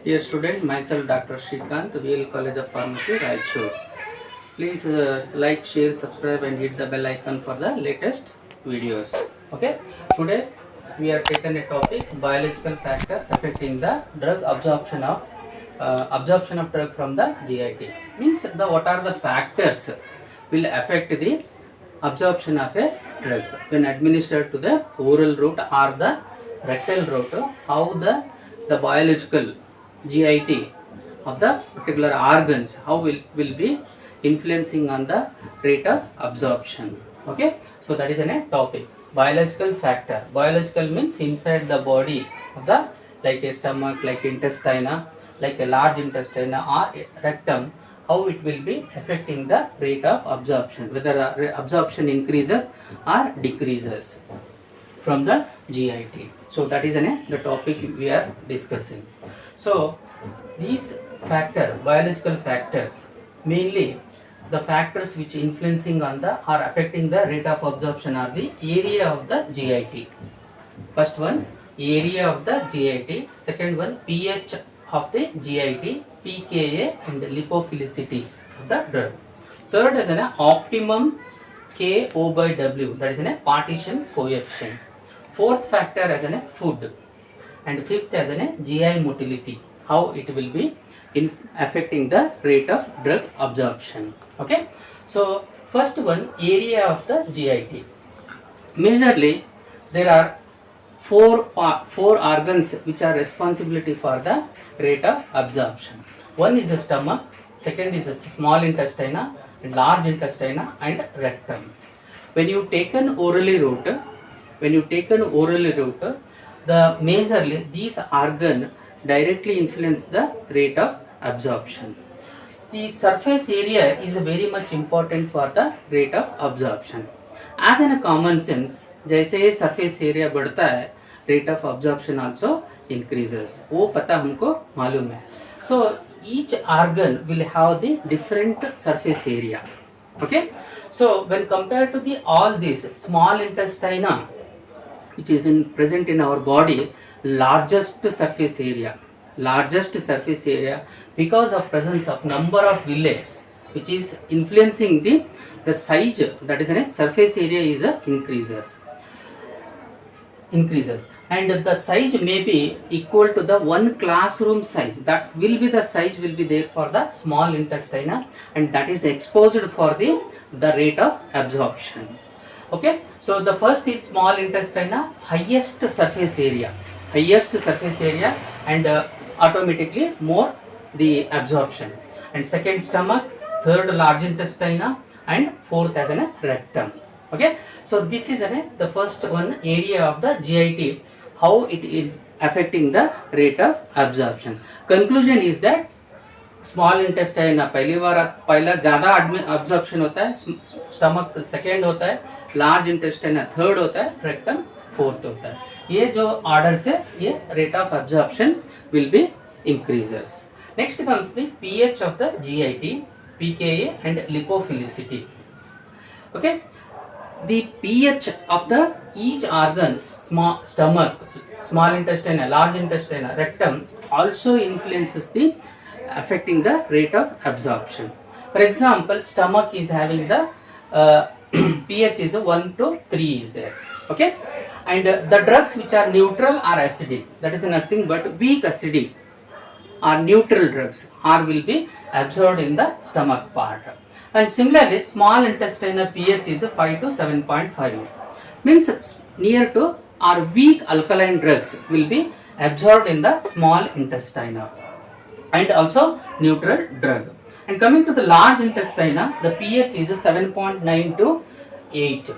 Dear student, myself Dr. Shrikant, VL College of Pharmacy, Raichur. Please like, share, subscribe and hit the bell icon for the latest videos. Okay. Today we have taken a topic biological factor affecting the drug absorption of drug from the GIT. Means what are the factors will affect the absorption of a drug when administered to the oral route or the rectal route. How the biological GIT of the particular organs, how will be influencing on the rate of absorption. Okay, so that is a topic. Biological factor. Biological means inside the body of the, like a stomach, like intestine, like a large intestine or rectum, how it will be affecting the rate of absorption, whether absorption increases or decreases from the GIT. So that is the topic we are discussing. So these biological factors, mainly the factors which influencing on the or affecting the rate of absorption are the area of the GIT. First one, area of the GIT. Second one, pH of the GIT, pKa and lipophilicity of the drug. Third is an optimum Ko by W, that is a partition coefficient. Fourth factor as a food, and fifth as a GI motility, how it will be affecting the rate of drug absorption. Okay, so first one, area of the GIT. Majorly there are four organs which are responsibility for the rate of absorption. One is the stomach, second is the small intestine, large intestine and rectum. When you take an orally route, the majorly these organ directly influence the rate of absorption. The surface area is very much important for the rate of absorption. As in a common sense, जैसे surface area बढ़ता है, rate of absorption also increases. वो पता हमको मालूम है. So each organ will have the different surface area. Okay. So when compared to the all these small intestine, which is present in our body, largest surface area because of presence of number of villages which is influencing the size, that is a surface area is increases and the size may be equal to the one classroom size. That will be the size will be there for the small intestine, and that is exposed for the rate of absorption. Okay, so the first is small intestine, highest surface area and automatically more the absorption, and second stomach, third large intestine and fourth as a rectum. Okay, so this is the first one, area of the GIT, how it is affecting the rate of absorption. Conclusion is that small intestine पहला ज़्यादा absorption होता है, stomach second होता है, large intestine third होता है, rectum fourth होता है. ये जो ऑर्डर से ये rate of absorption will be increases. Next comes the pH of the GIT, pKa and lipophilicity. Okay, the pH of the each organ, stomach, small intestine, large intestine, rectum also influences the affecting the rate of absorption. For example, stomach is having the pH is 1 to 3 is there. Okay, and the drugs which are neutral or acidic, that is nothing but weak acidic or neutral drugs will be absorbed in the stomach part. And similarly, small intestine pH is 5 to 7.5, means near to or weak alkaline drugs will be absorbed in the small intestine and also neutral drug. And coming to the large intestine, the pH is 7.9 to 8,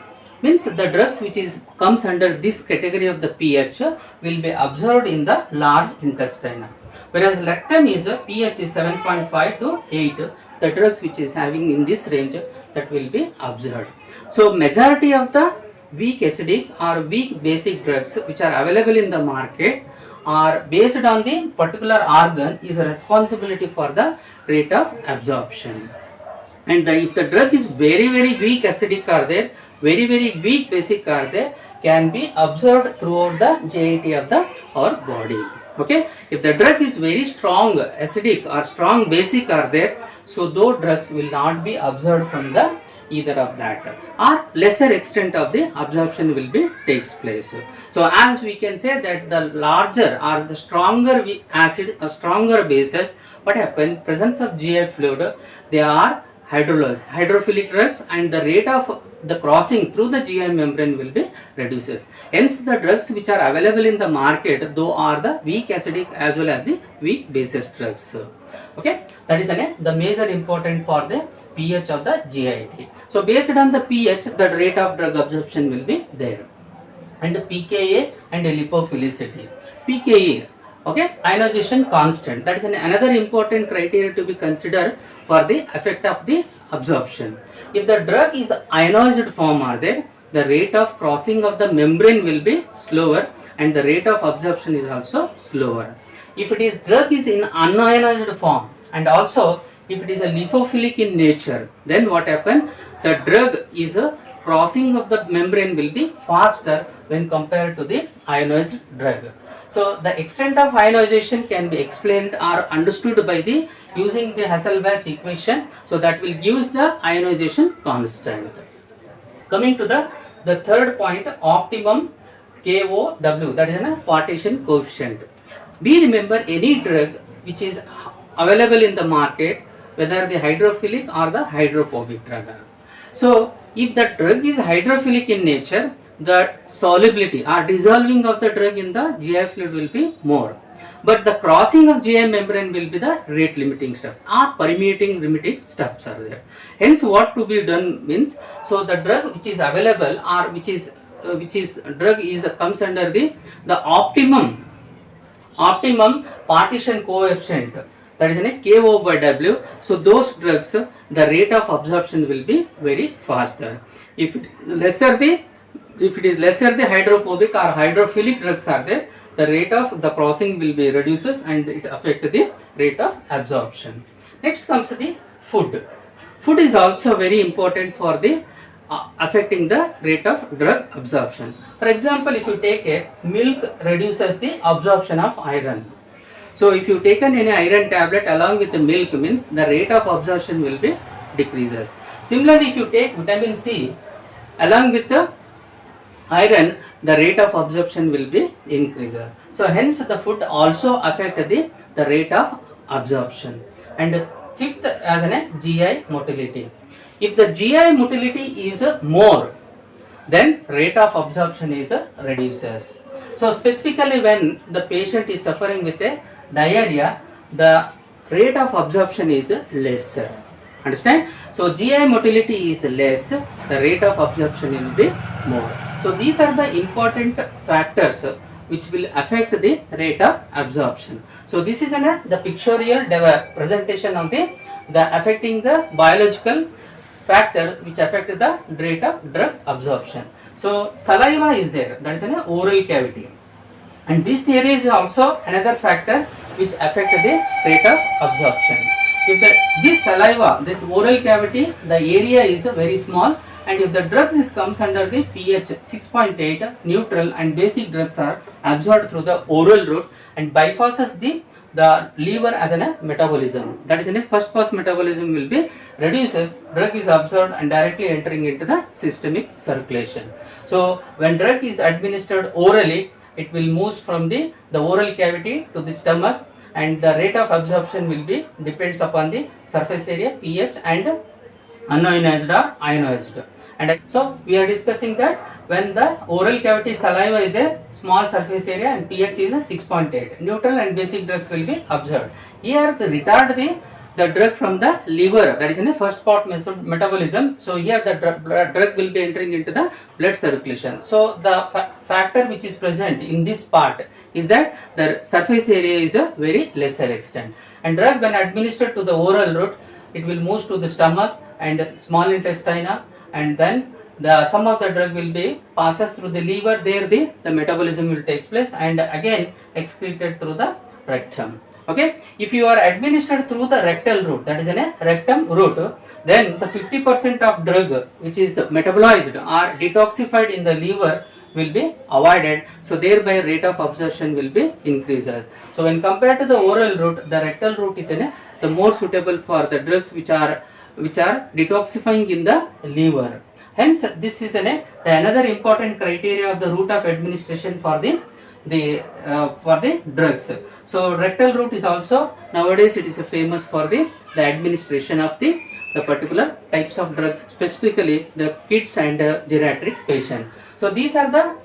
means the drugs which comes under this category of the pH will be absorbed in the large intestine, whereas rectum is pH is 7.5 to 8, the drugs which is having in this range that will be absorbed. So majority of the weak acidic or weak basic drugs which are available in the market are based on the particular organ is a responsibility for the rate of absorption. And if the drug is very weak acidic are there, very weak basic are there, can be absorbed throughout the GIT of our body. Okay, if the drug is very strong acidic or strong basic are there, so those drugs will not be absorbed from the either of that, or lesser extent of the absorption will be takes place. So as we can say that the larger or the stronger acid or stronger bases, what happen presence of GI fluid, they are hydrophilic drugs, and the rate of the crossing through the GI membrane will be reduces. Hence the drugs which are available in the market though are the weak acidic as well as the weak basis drugs. Okay, that is the major important for the pH of the GIT. So based on the pH, the rate of drug absorption will be there. And pKa and lipophilicity. pKa, okay, ionization constant, that is another important criteria to be considered for the effect of the absorption. If the drug is ionized form are there, the rate of crossing of the membrane will be slower and the rate of absorption is also slower. If it is drug is in unionized form and also if it is a lipophilic in nature, then what happen, the drug is a crossing of the membrane will be faster when compared to the ionized drug. So the extent of ionization can be explained or understood by the using the Hasselbalch equation. So that will give the ionization constant. Coming to the third point, optimum KOW, that is a partition coefficient. We remember any drug which is available in the market, whether the hydrophilic or the hydrophobic drug. So if the drug is hydrophilic in nature, the solubility or dissolving of the drug in the GI fluid will be more. But the crossing of GI membrane will be the rate limiting step or permeating limiting steps are there. Hence what to be done means, so the drug which is available or which is drug is comes under the optimum partition coefficient, that is a KO by W. So those drugs, the rate of absorption will be very faster. If it is lesser the hydrophobic or hydrophilic drugs are there, the rate of the crossing will be reduces and it affect the rate of absorption. Next comes the food. Food is also very important for the affecting the rate of drug absorption. For example, if you take a milk reduces the absorption of iron. So if you taken any iron tablet along with the milk means the rate of absorption will be decreases. Similarly, if you take vitamin C along with the iron, the rate of absorption will be increases. So hence the food also affect the rate of absorption. And fifth as a GI motility. If the GI motility is more, then rate of absorption is reduces. So specifically when the patient is suffering with a diarrhea, the rate of absorption is lesser. Understand? So GI motility is less, the rate of absorption will be more. So these are the important factors which will affect the rate of absorption. So this is the pictorial presentation of the affecting the biological factor which affect the rate of drug absorption. So saliva is there, that is an oral cavity, and this area is also another factor which affect the rate of absorption. If this saliva, this oral cavity, the area is very small, and if the drugs comes under the pH 6.8, neutral and basic drugs are absorbed through the oral route and bypasses the liver as a metabolism. That is in a first pass metabolism will be reduces, drug is absorbed and directly entering into the systemic circulation. So when drug is administered orally, it will move from the oral cavity to the stomach, and the rate of absorption will be depends upon the surface area, pH and unionized or ionized. And so we are discussing that when the oral cavity saliva is there, small surface area and pH is 6.8, neutral and basic drugs will be absorbed. Here the retard the drug from the liver, that is in a first part metabolism. So here the drug will be entering into the blood circulation. So the factor which is present in this part is that the surface area is a very lesser extent, and drug when administered to the oral route, it will move to the stomach and small intestine, and then some of the drug will be passes through the liver, there the metabolism will take place and again excreted through the rectum. Okay, if you are administered through the rectal route, that is in a rectum route, then the 50% of drug which is metabolized or detoxified in the liver will be avoided, so thereby rate of absorption will be increases. So when compared to the oral route, the rectal route is the more suitable for the drugs which are detoxifying in the liver. Hence this is another important criteria of the route of administration for the drugs. So rectal route is also nowadays it is famous for the administration of the particular types of drugs, specifically the kids and geriatric patient. So these are the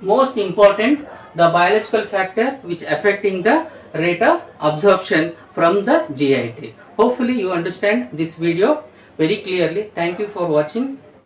most important the biological factor which affecting the rate of absorption from the GIT. Hopefully you understand this video very clearly. Thank you for watching.